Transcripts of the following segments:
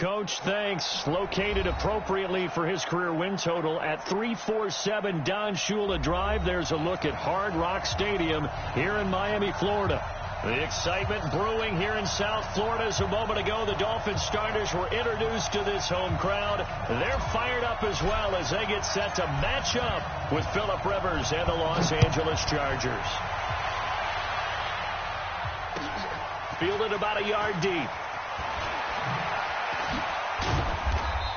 Coach, thanks. Located appropriately for his career win total at 347 Don Shula Drive. There's a look at Hard Rock Stadium here in Miami, Florida. The excitement brewing here in South Florida. As a moment ago, the Dolphins starters were introduced to this home crowd. They're fired up as well as they get set to match up with Phillip Rivers and the Los Angeles Chargers. Fielded about a yard deep.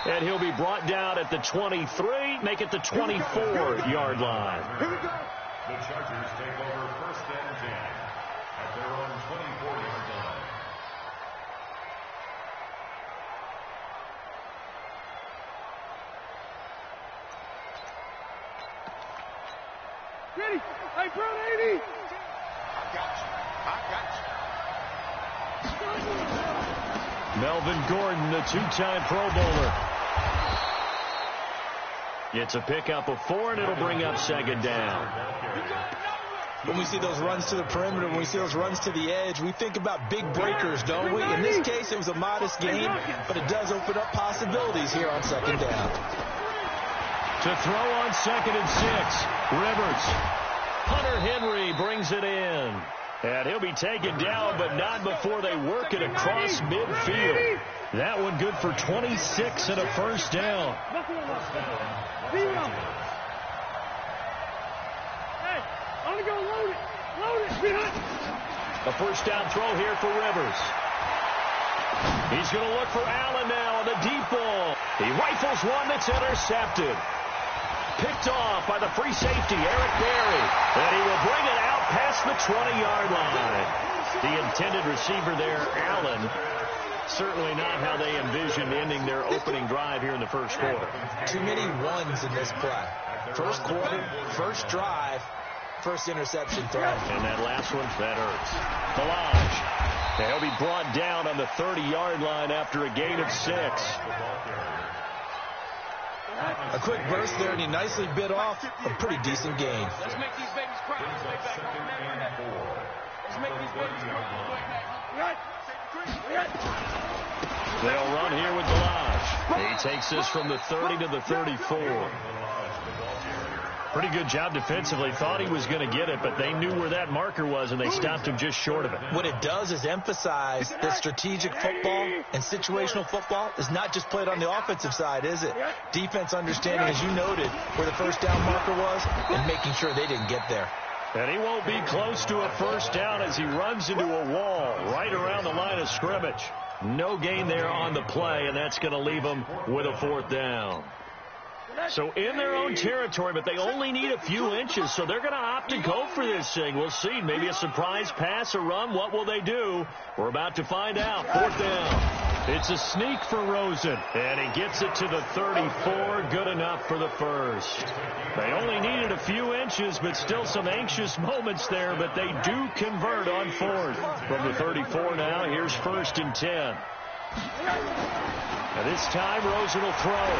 And he'll be brought down at the 23, make it the 24-yard line. Here we go. The Chargers take over 1st and 10 at their own 24-yard line. Ready? Hey, bro, 80. I got you. Melvin Gordon, the two-time Pro Bowler. It's a pickup of 4, and it'll bring up 2nd down. When we see those runs to the perimeter, when we see those runs to the edge, we think about big breakers, don't we? In this case, it was a modest gain, but it does open up possibilities here on 2nd down. To throw on 2nd and 6, Rivers. Hunter Henry brings it in. And he'll be taken down, but not before they work it across midfield. That one good for 26 and a 1st down. Hey, I'm going to go load it. Load it. Behind. A 1st down throw here for Rivers. He's going to look for Allen now on the deep ball. He rifles one that's intercepted. Picked off by the free safety, Eric Berry. And he will bring it out past the 20-yard line. The intended receiver there, Allen. Certainly not how they envisioned ending their opening drive here in the 1st quarter. Too many ones in this play. 1st quarter, 1st drive, 1st interception throw. And that last one, that hurts. Balaj. He'll be brought down on the 30-yard line after a gain of 6. A quick burst there, and he nicely bit off a pretty decent gain. Let's make these babies cry. Let's make these babies cry. They'll run here with Balaj. He takes this from the 30 to the 34. Pretty good job defensively. Thought he was going to get it, but they knew where that marker was, and they stopped him just short of it. What it does is emphasize that strategic football and situational football is not just played on the offensive side, is it? Defense understanding, as you noted, where the 1st down marker was and making sure they didn't get there. And he won't be close to a 1st down as he runs into a wall right around the line of scrimmage. No gain there on the play, and that's going to leave them with a 4th down. So in their own territory, but they only need a few inches, so they're going to opt to go for this thing. We'll see. Maybe a surprise pass or run. What will they do? We're about to find out. 4th down. It's a sneak for Rosen, and he gets it to the 34. Good enough for the 1st. They only needed a few inches, but still some anxious moments there, but they do convert on 4th. From the 34 now, here's 1st and 10. And this time, Rosen will throw.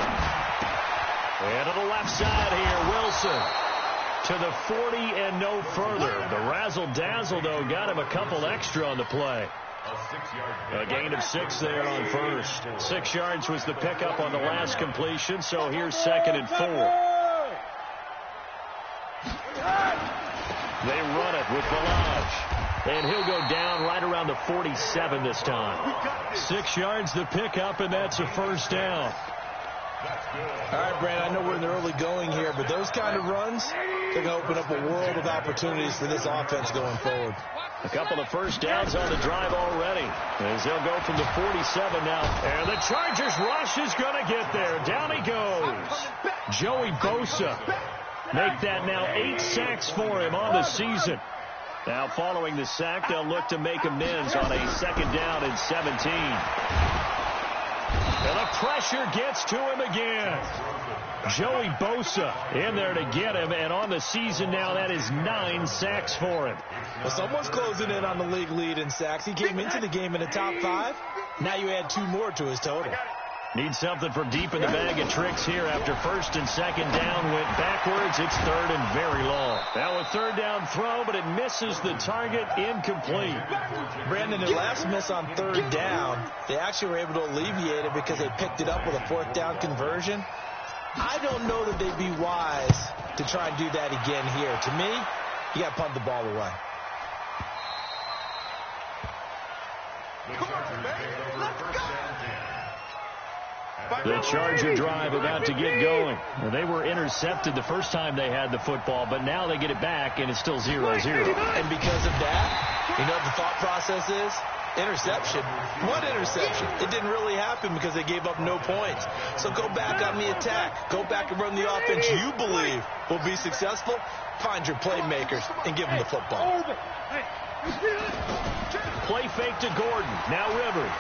And to the left side here, Wilson to the 40 and no further. The razzle-dazzle, though, got him a couple extra on the play. A gain of 6 there on 1st. 6 yards was the pickup on the last completion, so here's 2nd and 4. They run it with Balaj. And he'll go down right around the 47 this time. 6 yards the pickup, and that's a 1st down. All right, Brand, I know we're in the early going here, but those kind of runs, they're going to open up a world of opportunities for this offense going forward. A couple of 1st downs on the drive already, as they'll go from the 47 now. And the Chargers rush is going to get there. Down he goes. Joey Bosa. Make that now 8 sacks for him on the season. Now following the sack, they'll look to make amends on a 2nd down and 17. And the pressure gets to him again. Joey Bosa in there to get him, and on the season now, that is 9 sacks for him. Well, someone's closing in on the league lead in sacks. He came into the game in the top 5. Now you add 2 more to his total. Need something from deep in the bag of tricks here after first and second down went backwards. It's third and very long. Now a third down throw, but it misses the target, incomplete. Brandon, their last miss on third down, they actually were able to alleviate it because they picked it up with a fourth down conversion. I don't know that they'd be wise to try and do that again here. To me, you got to punt the ball away. The Charger drive about to get going. Well, they were intercepted the first time they had the football, but now they get it back, and it's still 0-0. And because of that, you know what the thought process is? Interception. One interception. It didn't really happen because they gave up no points. So go back on the attack. Go back and run the offense you believe will be successful. Find your playmakers and give them the football. Play fake to Gordon. Now Rivers.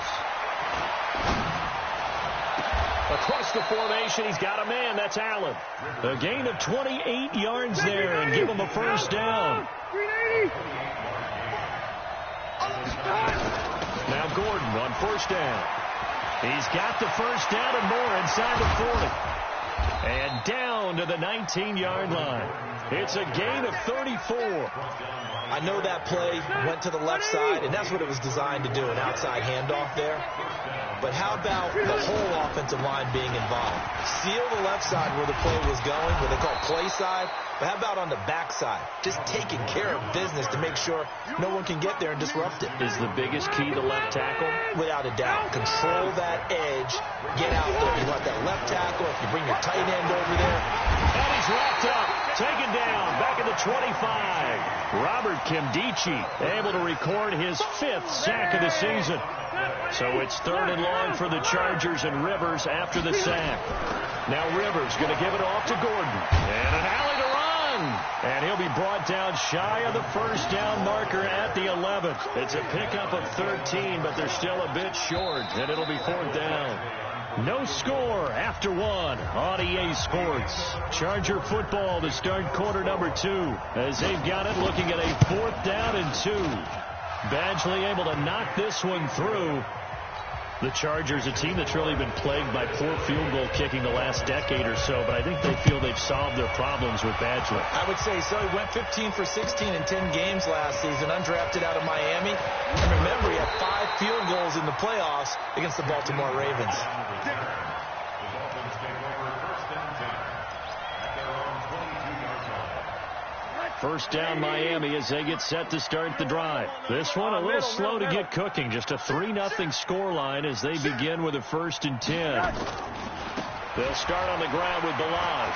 Across the formation, he's got a man. That's Allen. A gain of 28 yards there and give him a first down. Now Gordon on first down. He's got the first down and more inside the 40. And down to the 19-yard line. It's a gain of 34. I know that play went to the left side, and that's what it was designed to do, an outside handoff there. But how about the whole offensive line being involved? Seal the left side where the play was going, what they call play side. But how about on the back side? Just taking care of business to make sure no one can get there and disrupt it. Is the biggest key the left tackle? Without a doubt. Control that edge. Get out there. You want that left tackle. If you bring your tight end over there. And he's wrapped up. Taken down. Back at the 25. Robert Kimdichie able to record his 5th sack of the season. So it's third and long for the Chargers and Rivers after the sack. Now Rivers going to give it off to Gordon. And an alley to run. And he'll be brought down shy of the first down marker at the 11. It's a pickup of 13, but they're still a bit short, and it'll be fourth down. No score after one on EA Sports. Charger football to start quarter number 2 as they've got it looking at a fourth down and 2. Badgley able to knock this one through. The Chargers, a team that's really been plagued by poor field goal kicking the last decade or so, but I think they feel they've solved their problems with Badgley. I would say so. He went 15 for 16 in 10 games last season, undrafted out of Miami. And remember, he had 5 field goals in the playoffs against the Baltimore Ravens. First down Miami as they get set to start the drive. This one a little slow to get cooking. Just a 3-0 scoreline as they begin with a 1st and 10. They'll start on the ground with Balaj.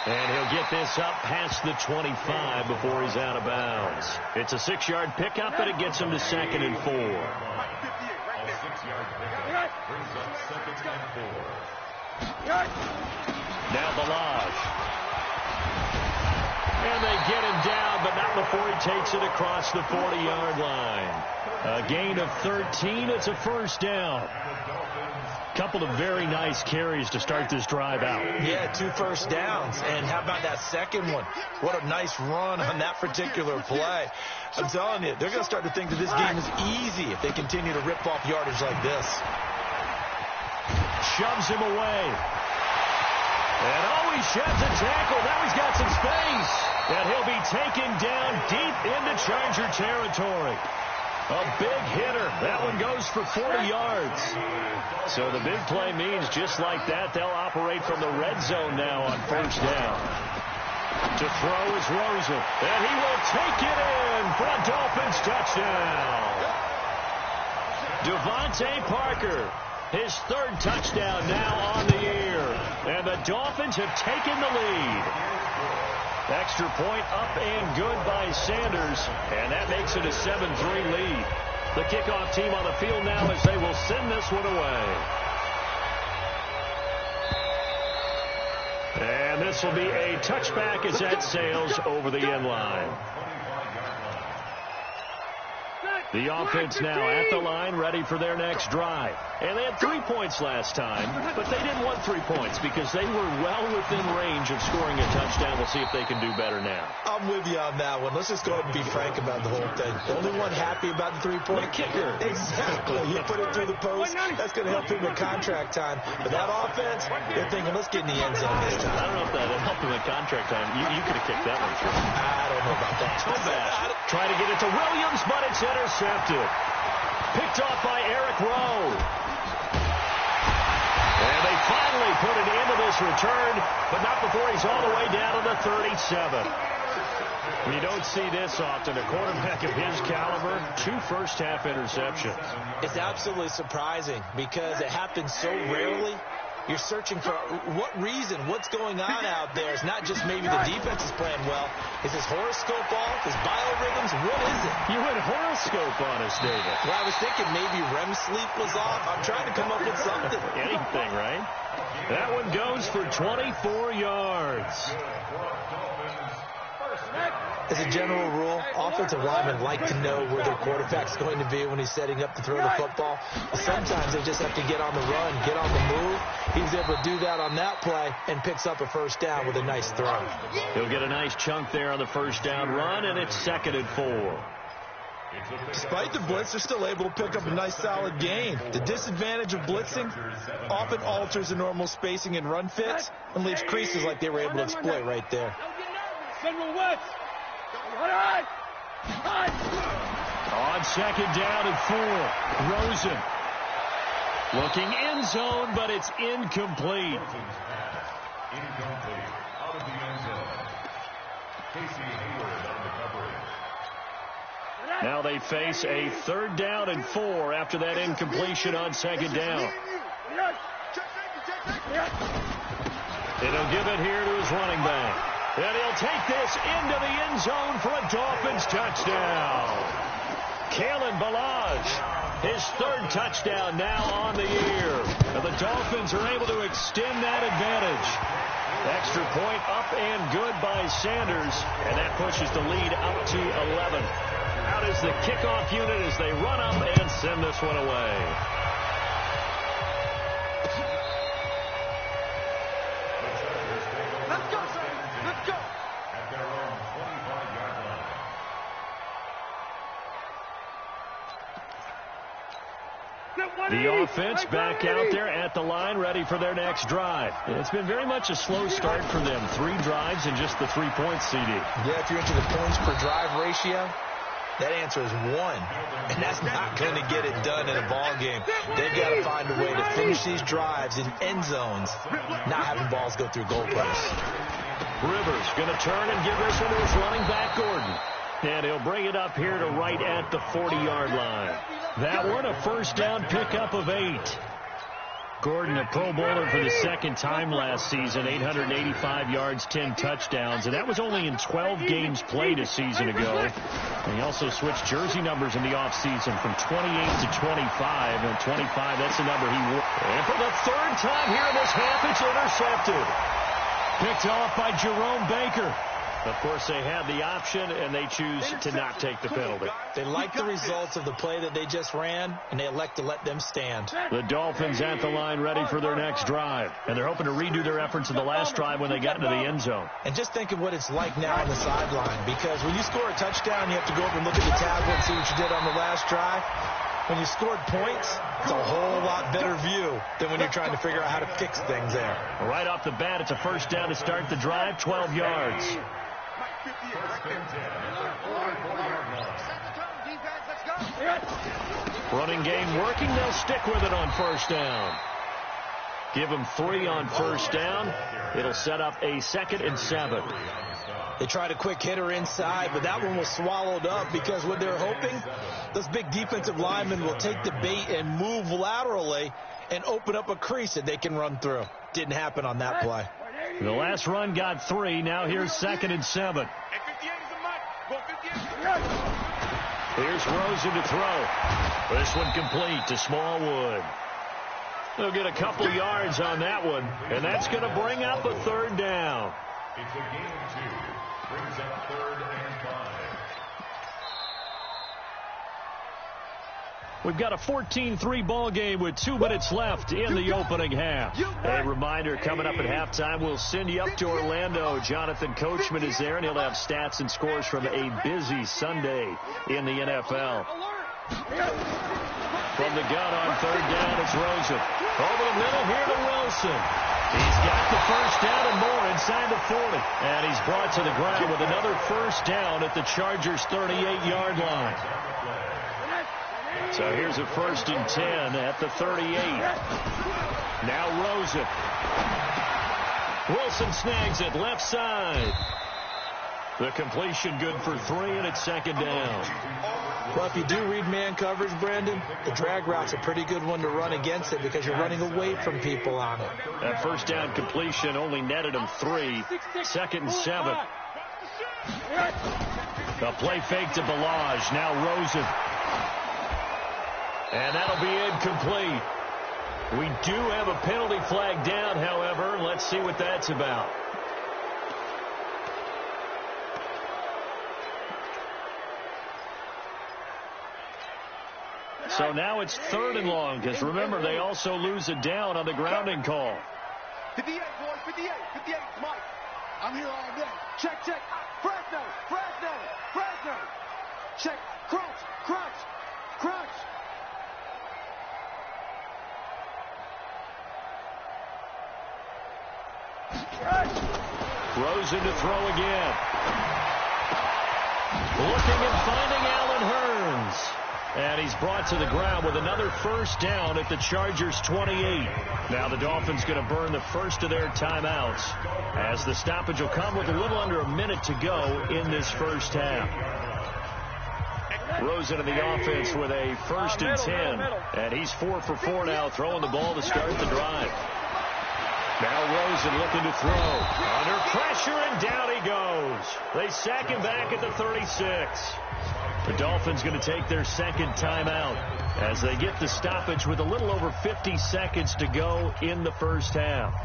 And he'll get this up past the 25 before he's out of bounds. It's a 6-yard pickup, and it gets him to 2nd and 4. A 6-yard pickup brings up 2nd and 4. Now Balaj. And they get him down, but not before he takes it across the 40-yard line. A gain of 13. It's a first down. Couple of very nice carries to start this drive out. Yeah, 2 first downs. And how about that second one? What a nice run on that particular play. I'm telling you, they're going to start to think that this game is easy if they continue to rip off yardage like this. Shoves him away. And he sheds a tackle. Now he's got some space. And he'll be taken down deep into Charger territory. A big hitter. That one goes for 40 yards. So the big play means just like that, they'll operate from the red zone now on first down. To throw is Rosen. And he will take it in for a Dolphins touchdown. Devontae Parker, his 3rd touchdown now on the year. And the Dolphins have taken the lead. Extra point up and good by Sanders. And that makes it a 7-3 lead. The kickoff team on the field now as they will send this one away. And this will be a touchback as that sails over the end line. The offense now at the line, ready for their next drive. And they had 3 points last time, but they didn't want 3 points because they were well within range of scoring a touchdown. We'll see if they can do better now. I'm with you on that one. Let's just go ahead and be frank about the whole thing. The only one happy about the 3-point kicker. Exactly. You put it through the post. That's going to help him in contract time. But that offense, they're thinking, let's get in the end zone this time. I don't know if that helped him in contract time. You could have kicked that one through. I don't know about that. So bad. Try to get it to Williams, but it's intercepted. Picked off by Eric Rowe. And they finally put an end to this return, but not before he's all the way down to the 37. You don't see this often. A quarterback of his caliber, 2 first-half interceptions. It's absolutely surprising because it happens so rarely. You're searching for what reason, what's going on out there. It's not just maybe the defense is playing well. Is his horoscope off? His biorhythms? What is it? You went horoscope on us, David. Well, I was thinking maybe REM sleep was off. I'm trying to come up with something. Anything, right? That one goes for 24 yards. As a general rule, offensive linemen like to know where their quarterback's going to be when he's setting up to throw the football. Sometimes they just have to get on the run, get on the move. He was able to do that on that play and picks up a first down with a nice throw. He'll get a nice chunk there on the first down run, and it's 2nd and 4. Despite the blitz, they're still able to pick up a nice solid gain. The disadvantage of blitzing often alters the normal spacing and run fits and leaves creases like they were able to exploit right there. Central West. On 2nd down and 4, Rosen looking end zone, but it's incomplete. Incomplete. Out of the end zone. Casey Hayward on the coverage. Now they face a 3rd down and 4 after that incompletion on 2nd down. And he'll give it here to his running back. And he'll take this into the end zone for a Dolphins touchdown. Kalen Ballage, his 3rd touchdown now on the year. And the Dolphins are able to extend that advantage. Extra point up and good by Sanders. And that pushes the lead up to 11. Out is the kickoff unit as they run up and send this one away. The offense back out there at the line, ready for their next drive. And it's been very much a slow start for them. 3 drives and just the 3 points, CD. Yeah, if you're into the points per drive ratio, that answer is 1. And that's not going to get it done in a ball game. They've got to find a way to finish these drives in end zones, not having balls go through goalposts. Rivers going to turn and give this one to his running back, Gordon. And he'll bring it up here to right at the 40-yard line. That one, a first down pickup of 8. Gordon, a Pro Bowler for the 2nd time last season, 885 yards, 10 touchdowns, and that was only in 12 games played a season ago. And he also switched jersey numbers in the offseason from 28 to 25, and 25, that's the number he wore. And for the 3rd time here in this half, it's intercepted. Picked off by Jerome Baker. Of course, they had the option, and they choose to not take the penalty. They like the results of the play that they just ran, and they elect to let them stand. The Dolphins at the line, ready for their next drive. And they're hoping to redo their efforts in the last drive when they got into the end zone. And just think of what it's like now on the sideline, because when you score a touchdown, you have to go over and look at the tablet and see what you did on the last drive. When you scored points, it's a whole lot better view than when you're trying to figure out how to fix things there. Right off the bat, it's a first down to start the drive, 12 yards. Running game working. They'll stick with it on first down. Give them 3 on first down. It'll set up a 2nd and 7. They tried a quick hitter inside, but that one was swallowed up because what they're hoping, those big defensive linemen will take the bait and move laterally and open up a crease that they can run through. Didn't happen on that play. The last run got 3. Now here's 2nd and 7. Here's Rosen to throw. This one complete to Smallwood. They'll get a couple yards on that one, and that's going to bring up a 3rd down. It's a gain of 2. Brings up 3rd and 5. We've got a 14-3 ball game with 2 minutes left in the opening half. A reminder, coming up at halftime, we'll send you up to Orlando. Jonathan Coachman is there, and he'll have stats and scores from a busy Sunday in the NFL. From the gun on third down, it's Rosen. Over the middle here to Wilson. He's got the first down and more inside the 40. And he's brought to the ground with another first down at the Chargers' 38-yard line. So here's a 1st and 10 at the 38. Now Rosen. Wilson snags it left side. The completion good for 3, and it's 2nd down. Well, if you do read man coverage, Brandon, the drag route's a pretty good one to run against it because you're running away from people on it. That first down completion only netted him 3. 2nd and 7. The play fake to Balaj. Now Rosen. And that'll be incomplete. We do have a penalty flag down, however. Let's see what that's about. So now it's 3rd and long, because remember, they also lose a down on the grounding call. 58, boys, 58, 58, Mike. I'm here all day. Check, check. Fresno, Fresno, Fresno. Check, crunch, crunch, crunch. Rosen to throw again. Looking and finding Allen Hurns. And he's brought to the ground with another first down at the Chargers' 28. Now the Dolphins going to burn the first of their timeouts as the stoppage will come with a little under a minute to go in this first half. Rosen in the offense with a 1st and 10. And he's 4 for 4 now, throwing the ball to start the drive. Now Rosen looking to throw. Under pressure, and down he goes. They sack him back at the 36. The Dolphins going to take their 2nd timeout as they get the stoppage with a little over 50 seconds to go in the first half.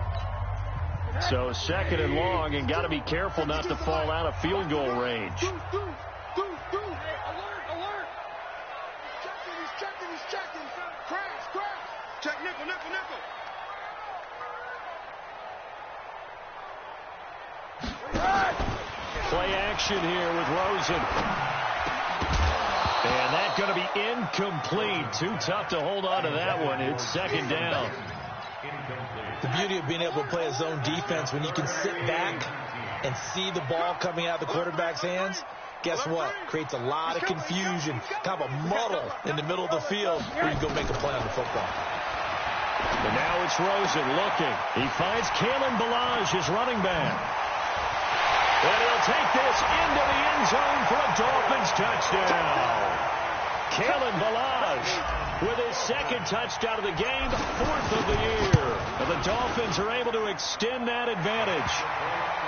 So 2nd and long, and got to be careful not to fall out of field goal range. Alert, alert. He's checking. Crash. Check nickel. Play action here with Rosen. And that's going to be incomplete. Too tough to hold on to that one. It's 2nd down. The beauty of being able to play a zone defense when you can sit back and see the ball coming out of the quarterback's hands, guess what? Creates a lot of confusion, kind of a muddle in the middle of the field where you can go make a play on the football. And now it's Rosen looking. He finds Kalen Balaj, his running back. And he'll take this into the end zone for a Dolphins touchdown. Kalen Balaj with his 2nd touchdown of the game, 4th of the year. And the Dolphins are able to extend that advantage.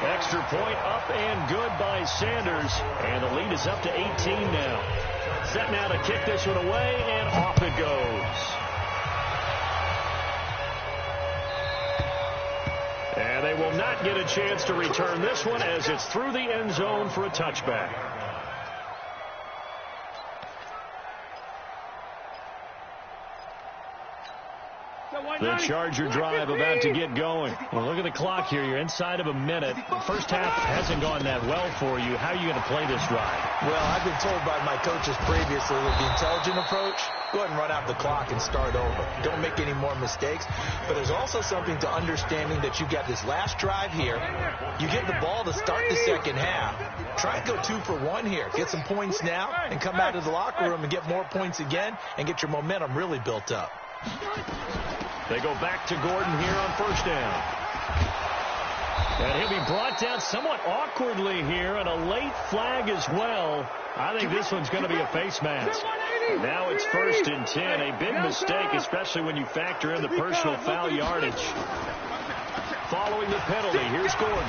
Extra point up and good by Sanders. And the lead is up to 18 now. Set now to kick this one away, and off it goes. And they will not get a chance to return this one as it's through the end zone for a touchback. The Charger drive about to get going. Well, look at the clock here. You're inside of a minute. The first half hasn't gone that well for you. How are you going to play this drive? Well, I've been told by my coaches previously that the intelligent approach, go ahead and run out the clock and start over. Don't make any more mistakes. But there's also something to understanding that you got this last drive here. You get the ball to start the second half. Try and go 2 for 1 here. Get some points now and come out of the locker room and get more points again and get your momentum really built up. They go back to Gordon here on first down. And he'll be brought down somewhat awkwardly here, and a late flag as well. I think this one's going to be a face mask. Now it's 1st and 10. A big mistake, especially when you factor in the personal foul yardage. Following the penalty, here's Gordon.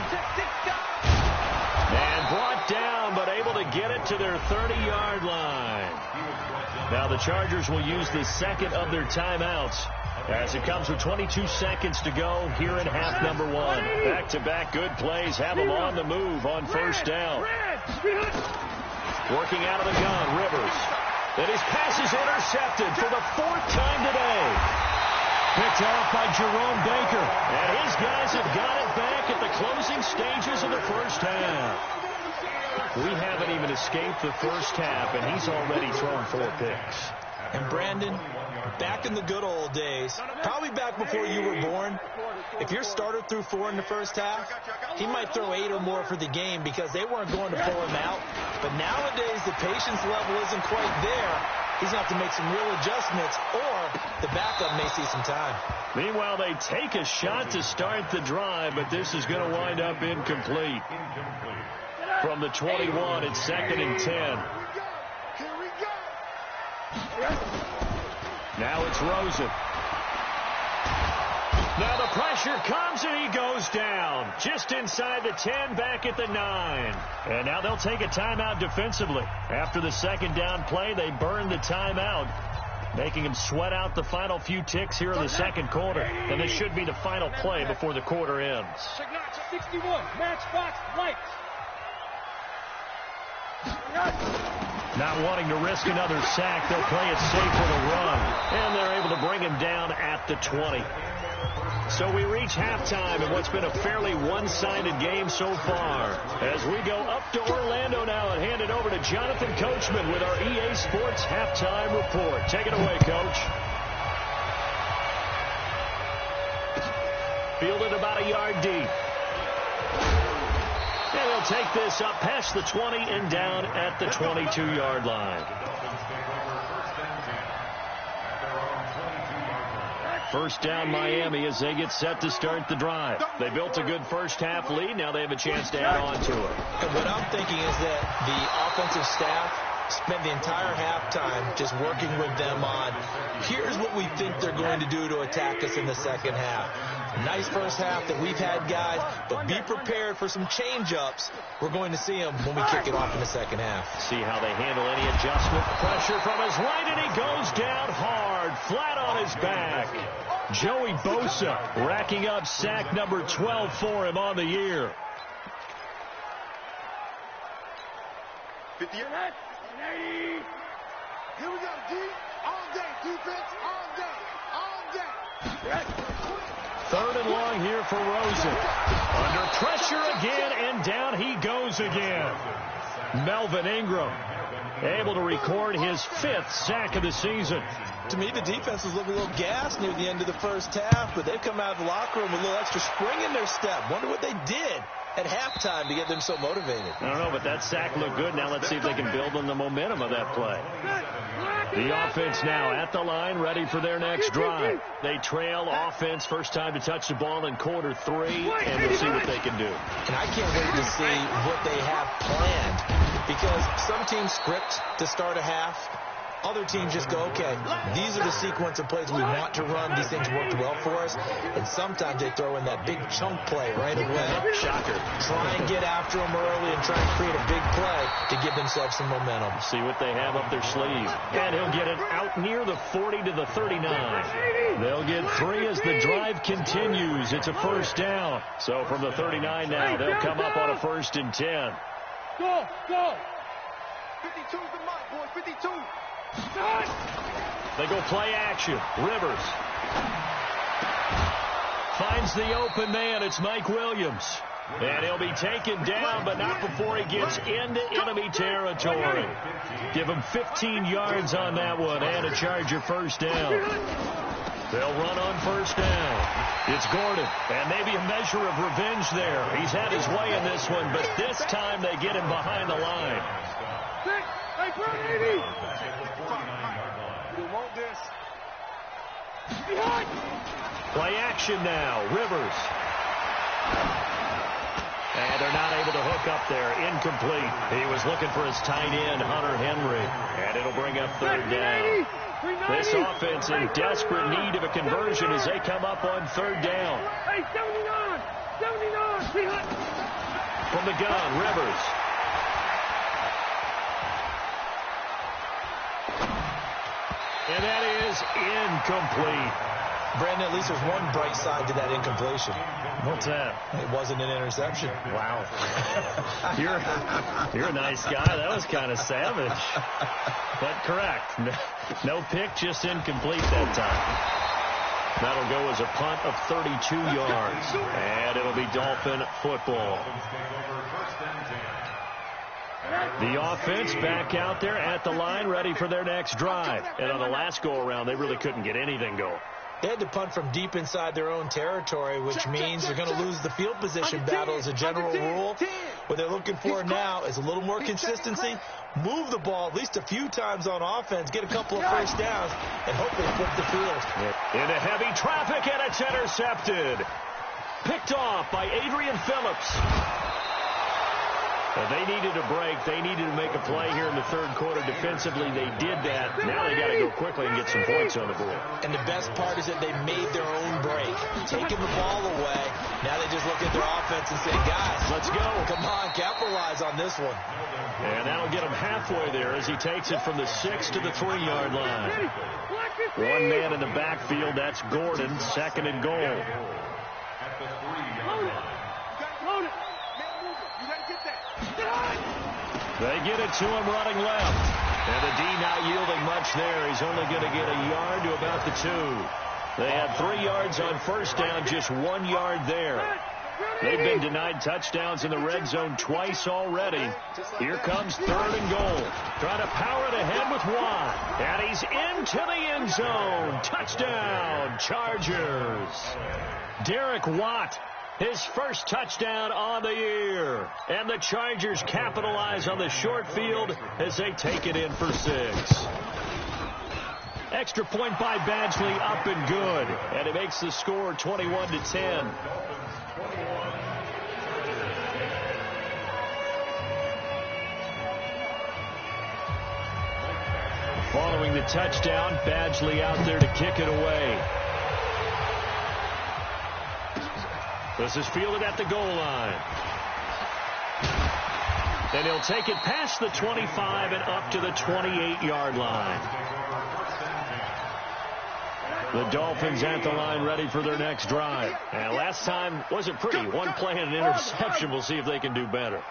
And brought down, but able to get it to their 30-yard line. Now the Chargers will use the 2nd of their timeouts as it comes with 22 seconds to go here in half number 1. Back-to-back good plays have them on the move on first down. Working out of the gun, Rivers. And his pass is intercepted for the 4th time today. Picked off by Jerome Baker. And his guys have got it back at the closing stages of the first half. We haven't even escaped the first half, and he's already thrown 4 picks. And Brandon, back in the good old days, probably back before you were born, if your starter threw 4 in the first half, he might throw 8 or more for the game because they weren't going to pull him out. But nowadays, the patience level isn't quite there. He's going to have to make some real adjustments, or the backup may see some time. Meanwhile, they take a shot to start the drive, but this is going to wind up incomplete. From the 21, it's 2nd and 10. Here we go. Now it's Rosen. Now the pressure comes, and he goes down. Just inside the 10, back at the 9. And now they'll take a timeout defensively. After the 2nd down play, they burn the timeout, making him sweat out the final few ticks here in the 2nd quarter. And this should be the final play before the quarter ends. 61, matchbox lights. Not wanting to risk another sack, they'll play it safe with a run. And they're able to bring him down at the 20. So we reach halftime in what's been a fairly one-sided game so far. As we go up to Orlando now and hand it over to Jonathan Coachman with our EA Sports Halftime Report. Take it away, Coach. Fielded about a yard deep. And they'll take this up past the 20 and down at the 22-yard line. First down Miami as they get set to start the drive. They built a good first half lead. Now they have a chance to add on to it. And what I'm thinking is that the offensive staff spent the entire halftime just working with them on, here's what we think they're going to do to attack us in the second half. Nice first half that we've had, guys, but be prepared for some change-ups. We're going to see them when we kick it off in the second half. See how they handle any adjustment. Pressure from his right, and he goes down hard, flat on his back. Joey Bosa racking up sack number 12 for him on the year. 58. Here we go, D. All day. Defense, all day. All day. 3rd and long here for Rosen. Under pressure again, and down he goes again. Melvin Ingram able to record his 5th sack of the season. To me, the defense was looking a little gassed near the end of the first half, but they've come out of the locker room with a little extra spring in their step. Wonder what they did at halftime to get them so motivated. I don't know, but that sack looked good. Now let's see if they can build on the momentum of that play. The offense now at the line, ready for their next drive. They trail offense, first time to touch the ball in quarter 3, and we'll see what they can do. And I can't wait to see what they have planned, because some teams script to start a half. Other teams just go, okay, these are the sequence of plays we want to run. These things worked well for us. And sometimes they throw in that big chunk play right away. Shocker. Try and get after them early and try and create a big play to give themselves some momentum. See what they have up their sleeve. And he'll get it out near the 40 to the 39. They'll get 3 as the drive continues. It's a first down. So from the 39 now, they'll come up on a 1st and 10. Go, go. 52's the mark, boys. 52. They go play action. Rivers finds the open man. It's Mike Williams. And he'll be taken down, but not before he gets into enemy territory. Give him 15 yards on that one and a Charger first down. They'll run on first down. It's Gordon, and maybe a measure of revenge there. He's had his way in this one, but this time they get him behind the line. We want this. Play action now. Rivers. And they're not able to hook up there. Incomplete. He was looking for his tight end, Hunter Henry. And it'll bring up 3rd down. This offense in desperate need of a conversion as they come up on 3rd down. Hey, 79! 79! From the gun, Rivers. And that is incomplete. Brandon, at least there's one bright side to that incompletion. What's that? It wasn't an interception. Wow. You're a nice guy. That was kind of savage. But correct. No pick, just incomplete that time. That'll go as a punt of 32 yards. And it'll be Dolphin football. The offense back out there at the line, ready for their next drive. And on the last go-around, they really couldn't get anything going. They had to punt from deep inside their own territory, which means they're going to lose the field position battle as a general rule. What they're looking for now is a little more consistency, move the ball at least a few times on offense, get a couple of first downs, and hope they flip the field. Into heavy traffic, and it's intercepted. Picked off by Adrian Phillips. They needed a break. They needed to make a play here in the third quarter. Defensively, they did that. Now they got to go quickly and get some points on the board. And the best part is that they made their own break, taking the ball away. Now they just look at their offense and say, guys, let's go. Come on, capitalize on this one. And that'll get him halfway there as he takes it from the 6 to the 3-yard line. One man in the backfield. That's Gordon, second and goal. At the 3-yard line. They get it to him running left. And the D not yielding much there. He's only going to get a yard to about the 2. They had 3 yards on first down, just 1 yard there. They've been denied touchdowns in the red zone twice already. Here comes third and goal. Trying to power it ahead with Watt. And he's into the end zone. Touchdown, Chargers. Derek Watt. His first touchdown on the year. And the Chargers capitalize on the short field as they take it in for 6. Extra point by Badgley, up and good. And it makes the score 21-10. Following the touchdown, Badgley out there to kick it away. This is fielded at the goal line. And he'll take it past the 25 and up to the 28-yard line. The Dolphins at the line ready for their next drive. And last time wasn't pretty. One play and an interception. We'll see if they can do better.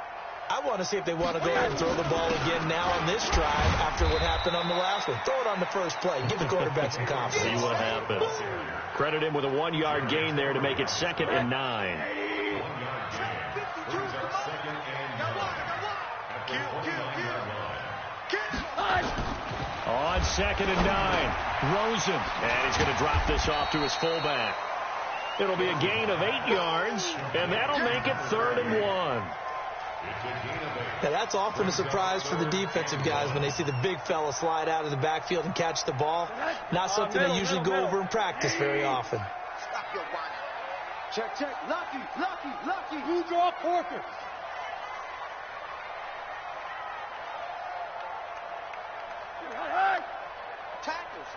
I want to see if they want to go ahead and throw the ball again now on this drive after what happened on the last one. Throw it on the first play. Give the quarterback some confidence. See what happens. Credit him with a 1-yard gain there to make it 2nd and 9. On 2nd and 9, Rosen. And he's going to drop this off to his fullback. It'll be a gain of 8 yards, and that'll make it 3rd and 1. Now, that's often a surprise for the defensive guys when they see the big fella slide out of the backfield and catch the ball. Not something they usually go over in practice very often. Check, check. Lucky. You draw Porter. Tackles.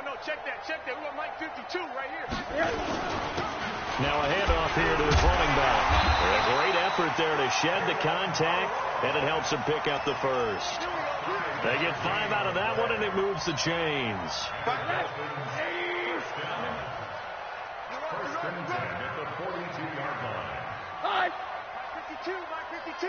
No. Check that. We got Mike 52 right here. Now a handoff here to his running back. A great effort there to shed the contact, and it helps him pick up the first. They get 5 out of that one, and it moves the chains. First and 10 at the 42-yard line. 52.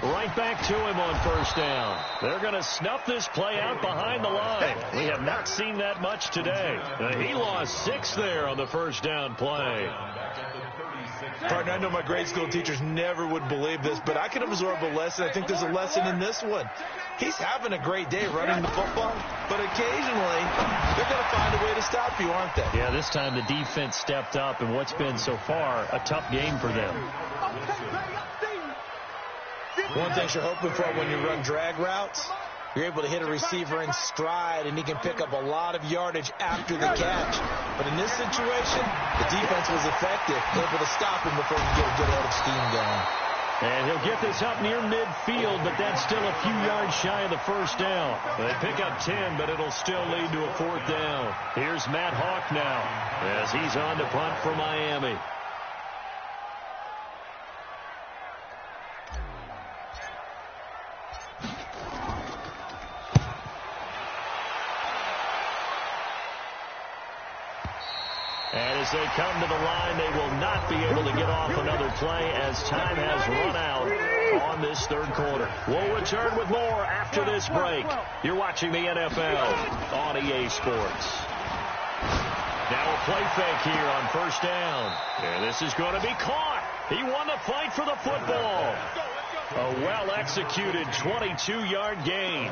Right back to him on first down. They're going to snuff this play out behind the line. We have not seen that much today. He lost 6 there on the first down play. Partner, I know my grade school teachers never would believe this, but I can absorb a lesson. I think there's a lesson in this one. He's having a great day running the football, but occasionally they're going to find a way to stop you, aren't they? Yeah, this time the defense stepped up in what's been so far a tough game for them. One thing you're hoping for when you run drag routes, you're able to hit a receiver in stride, and he can pick up a lot of yardage after the catch. But in this situation, the defense was effective, able to stop him before he could get a good head of steam going. And he'll get this up near midfield, but that's still a few yards shy of the first down. They pick up 10, but it'll still lead to a 4th down. Here's Matt Hawk now as he's on to punt for Miami. And as they come to the line, they will not be able to get off another play as time has run out on this third quarter. We'll return with more after this break. You're watching the NFL on EA Sports. Now a play fake here on first down. And this is going to be caught. He won the fight for the football. A well-executed 22-yard gain.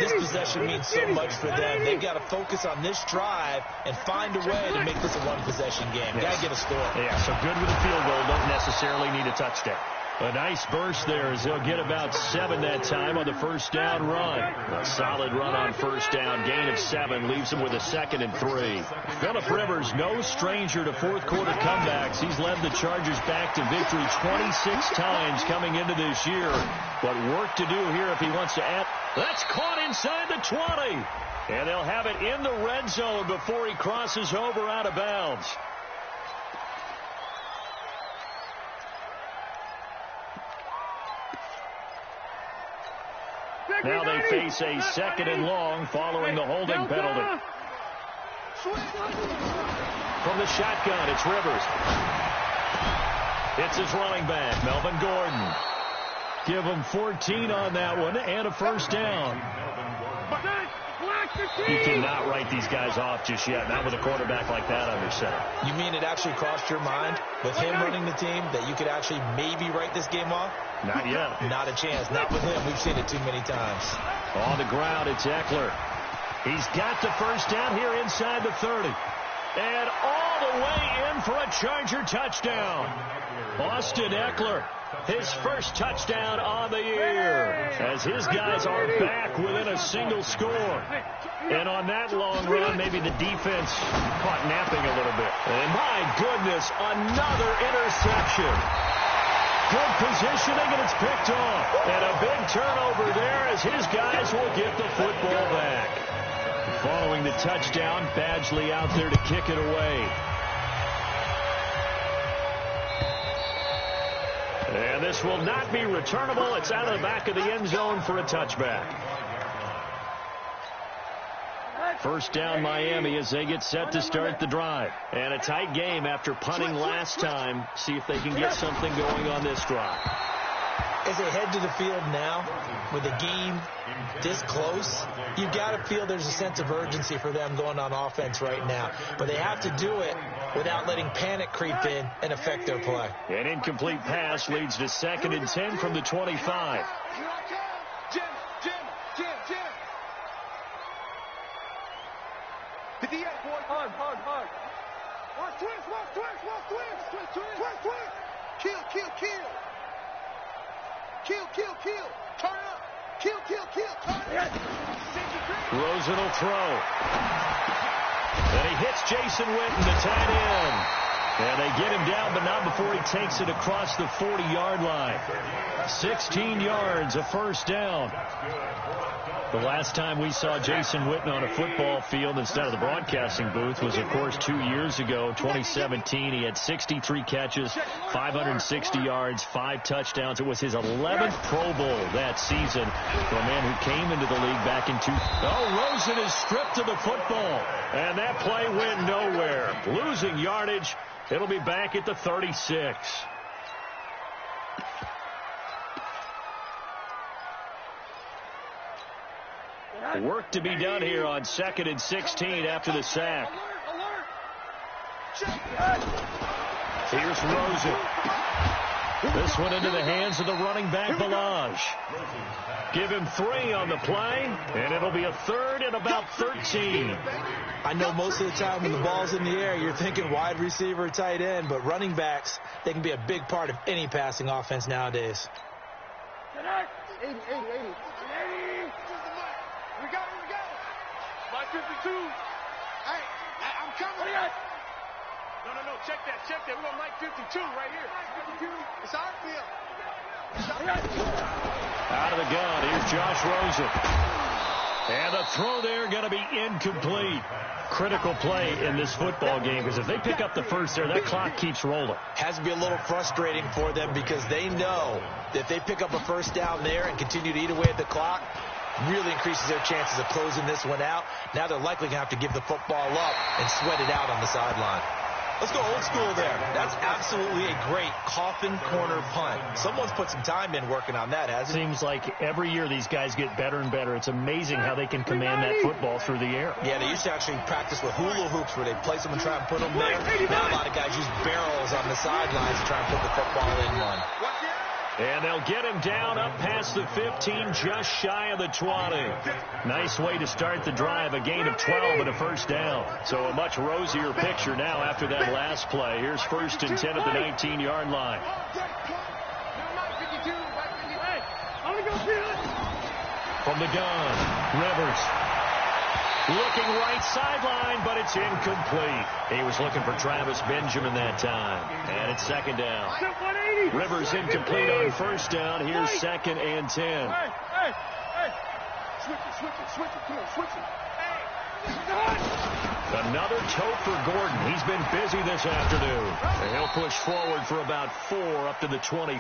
This possession means so much for them. They've got to focus on this drive and find a way to make this a one-possession game. Yes. Got to get a score. Yeah, so good with a field goal. Don't necessarily need a touchdown. A nice burst there as they'll get about 7 that time on the first down run. A solid run on first down. Gain of 7 leaves them with a 2nd and 3. Phillip Rivers, no stranger to fourth quarter comebacks. He's led the Chargers back to victory 26 times coming into this year. But work to do here if he wants to add. That's caught inside the 20. And they'll have it in the red zone before he crosses over out of bounds. Now they face a 2nd and long following the holding penalty. From the shotgun, it's Rivers. It's his running back, Melvin Gordon. Give him 14 on that one and a first down. You cannot write these guys off just yet, not with a quarterback like that under center. You mean it actually crossed your mind with him running the team that you could actually maybe write this game off? Not yet. Not a chance. Not with him. We've seen it too many times. On the ground, it's Eckler. He's got the first down here inside the 30. And all the way in for a Charger touchdown. Austin Eckler, his first touchdown on the year, as his guys are back within a single score. And on that long run, maybe the defense caught napping a little bit. And my goodness, another interception. Good positioning, and it's picked off. And a big turnover there as his guys will get the football back. Following the touchdown, Badgley out there to kick it away. And this will not be returnable. It's out of the back of the end zone for a touchback. First down Miami as they get set to start the drive. And a tight game after punting last time. See if they can get something going on this drive. As they head to the field now, with the game this close, you've got to feel there's a sense of urgency for them going on offense right now. But they have to do it without letting panic creep in and affect their play. An incomplete pass leads to 2nd and 10 from the 25. Jim. 58, boy. Hard. Watch twist. Kill. Turn it up. Kill. Turn it up. Rosen will throw. And he hits Jason Witten, the tight end. And they get him down, but not before he takes it across the 40-yard line. 16 yards, a first down. The last time we saw Jason Witten on a football field instead of the broadcasting booth was, of course, 2 years ago, 2017. He had 63 catches, 560 yards, 5 touchdowns. It was his 11th Pro Bowl that season for a man who came into the league back in Rosen is stripped of the football, and that play went nowhere. Losing yardage. It'll be back at the 36. Work to be done here on 2nd and 16 after the sack. Here's Rosen. This one into the hands of the running back, Balaj. Give him 3 on the play, and it'll be a 3rd and about 13. I know most of the time when the ball's in the air, you're thinking wide receiver, tight end, but running backs, they can be a big part of any passing offense nowadays. 80. We got it. My 52. Hey, I'm coming. No, check that. We're on Mike 52 right here. 52. It's our field. Out of the gun, here's Josh Rosen. And the throw there going to be incomplete. Critical play in this football game, because if they pick up the first there, that clock keeps rolling. Has to be a little frustrating for them because they know that if they pick up a first down there and continue to eat away at the clock, really increases their chances of closing this one out. Now they're likely going to have to give the football up and sweat it out on the sideline. Let's go old school there. That's absolutely a great coffin corner punt. Someone's put some time in working on that, hasn't it? Seems like every year these guys get better and better. It's amazing how they can command that football through the air. Yeah, they used to actually practice with hula hoops where they place them and try and put them there. Now a lot of guys use barrels on the sidelines to try and put the football in one. And they'll get him down up past the 15, just shy of the 20. Nice way to start the drive, a gain of 12 and a first down. So a much rosier picture now after that last play. Here's 1st and 10 at the 19-yard line. From the gun, Rivers. Looking right sideline, but it's incomplete. He was looking for Travis Benjamin that time. And it's 2nd down. Rivers incomplete on 1st down. Here's 2nd and 10. Hey. Switch it. Come on, switch it. Another tote for Gordon. He's been busy this afternoon. And he'll push forward for about 4 up to the 23.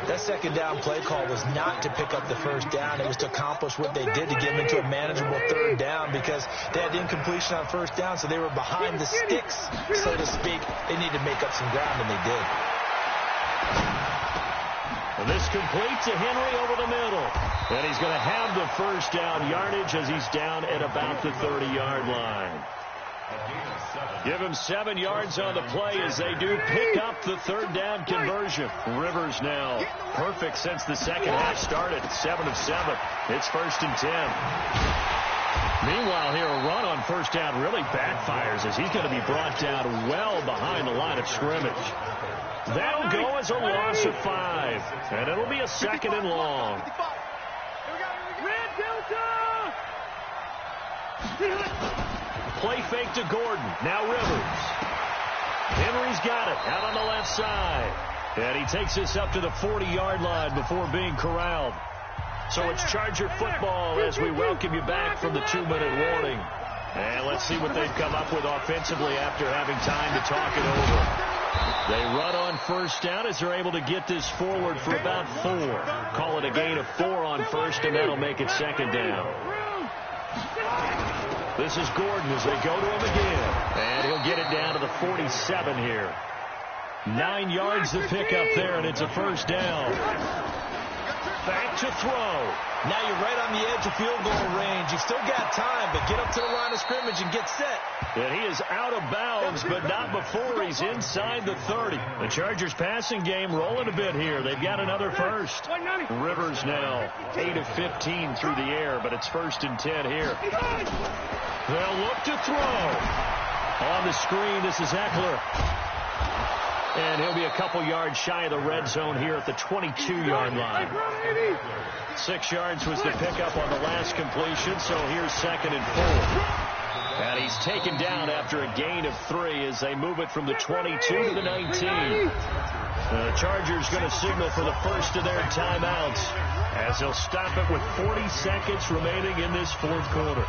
That 2nd down play call was not to pick up the 1st down. It was to accomplish what they did to get them into a manageable 3rd down because they had incompletion on 1st down, so they were behind the sticks, so to speak. They needed to make up some ground, and they did. And this complete to Henry over the middle. And he's going to have the 1st down yardage as he's down at about the 30-yard line. Give him 7 yards on the play as they do pick up the 3rd down conversion. Rivers now perfect since the second half started. 7 of 7. It's 1st and 10. Meanwhile, here a run on 1st down really backfires as he's going to be brought down well behind the line of scrimmage. That'll go as a loss of 5. And it'll be a 2nd and long. Play fake to Gordon. Now Rivers. Henry's got it out on the left side. And he takes this up to the 40-yard line before being corralled. So it's Charger football as we welcome you back from the 2-minute warning. And let's see what they've come up with offensively after having time to talk it over. They run on 1st down as they're able to get this forward for about 4. Call it a gain of 4 on 1st, and that'll make it 2nd down. This is Gordon as they go to him again. And he'll get it down to the 47 here. 9 yards to pick up there, and it's a 1st down. Back to throw. Now you're right on the edge of field goal range. You've still got time, but get up to the line of scrimmage and get set. And he is out of bounds, but not before he's inside the 30. The Chargers passing game rolling a bit here. They've got another 1st. Rivers now 8 of 15 through the air, but it's 1st and 10 here. They'll look to throw. On the screen, this is Eckler. And he'll be a couple yards shy of the red zone here at the 22-yard line. 6 yards was the pickup on the last completion, so here's 2nd and 4. And he's taken down after a gain of 3 as they move it from the 22 to the 19. The Chargers going to signal for the first of their timeouts as they'll stop it with 40 seconds remaining in this 4th quarter.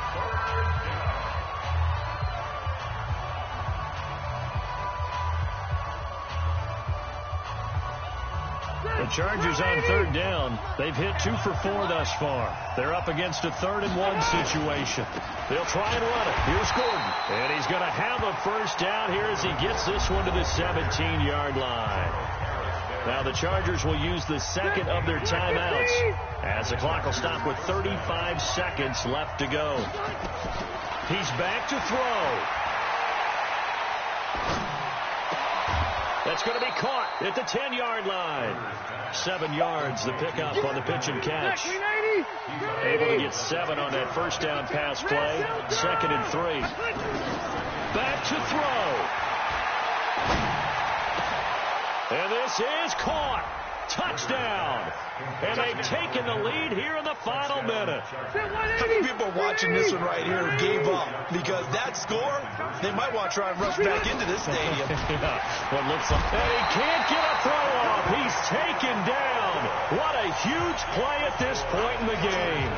The Chargers on 3rd down. They've hit 2 for 4 thus far. They're up against a 3rd and 1 situation. They'll try and run it. Here's Gordon. And he's going to have a 1st down here as he gets this one to the 17-yard line. Now the Chargers will use the 2nd of their timeouts as the clock will stop with 35 seconds left to go. He's back to throw. That's going to be caught at the 10-yard line. 7 yards, the pickup on the pitch and catch. Able to get 7 on that 1st down pass play. 2nd and 3. Back to throw. And this is caught. Touchdown. And they've taken the lead here in the final minute. How many people watching this one right here who gave up? Because that score, they might want to try and rush back into this stadium. What looks like. And he can't get a throw off. He's taken down. What a huge play at this point in the game.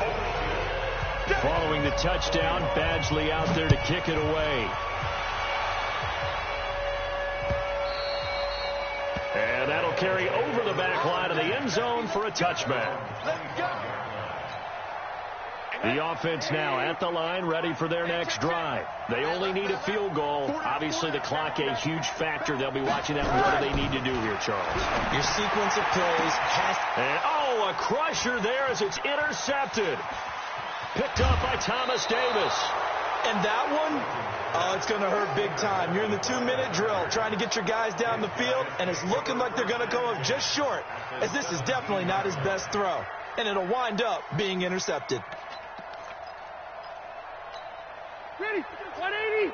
Following the touchdown, Badgley out there to kick it away. And that'll carry over the back line of the end zone for a touchback. The offense now at the line, ready for their next drive. They only need a field goal. Obviously, the clock a huge factor. They'll be watching that. What do they need to do here, Charles? Your sequence of plays has... And, a crusher there as it's intercepted. Picked up by Thomas Davis. And that one, it's going to hurt big time. You're in the 2-minute drill trying to get your guys down the field, and it's looking like they're going to come up just short, as this is definitely not his best throw. And it'll wind up being intercepted. Ready? 180.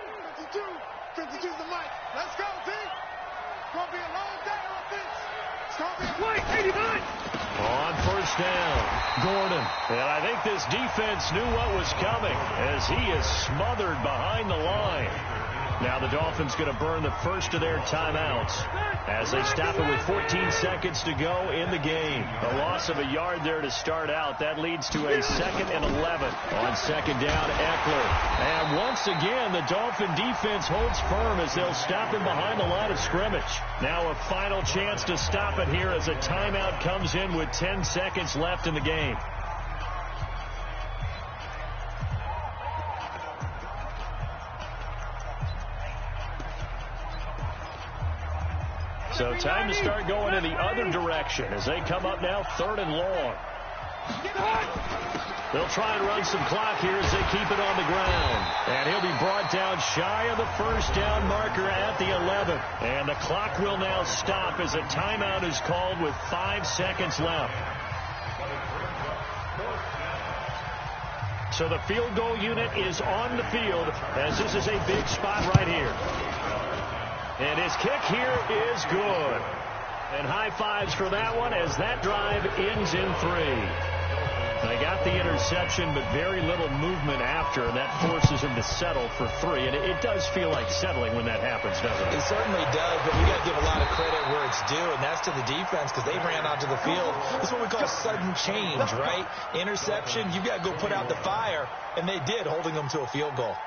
52 the mic. Let's go, team. It's going to be a long day on offense. It's going to be a 89. On first down, Gordon. And I think this defense knew what was coming as he is smothered behind the line. Now the Dolphins going to burn the first of their timeouts as they stop it with 14 seconds to go in the game. A loss of a yard there to start out. That leads to a 2nd and 11 on second down, Eckler. And once again, the Dolphin defense holds firm as they'll stop him behind the line of scrimmage. Now a final chance to stop it here as a timeout comes in with 10 seconds left in the game. So time to start going in the other direction as they come up now 3rd and long. They'll try and run some clock here as they keep it on the ground. And he'll be brought down shy of the first down marker at the 11. And the clock will now stop as a timeout is called with 5 seconds left. So the field goal unit is on the field as this is a big spot right here. And his kick here is good. And high fives for that one as that drive ends in 3. They got the interception, but very little movement after, and that forces him to settle for 3. And it does feel like settling when that happens, doesn't it? It certainly does, but we got to give a lot of credit where it's due, and that's to the defense because they ran onto the field. This is what we call sudden change, right? Interception, you've got to go put out the fire, and they did, holding them to a field goal.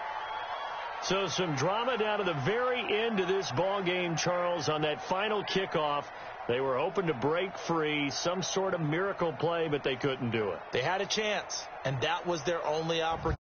So some drama down to the very end of this ball game, Charles, on that final kickoff. They were hoping to break free, some sort of miracle play, but they couldn't do it. They had a chance, and that was their only opportunity.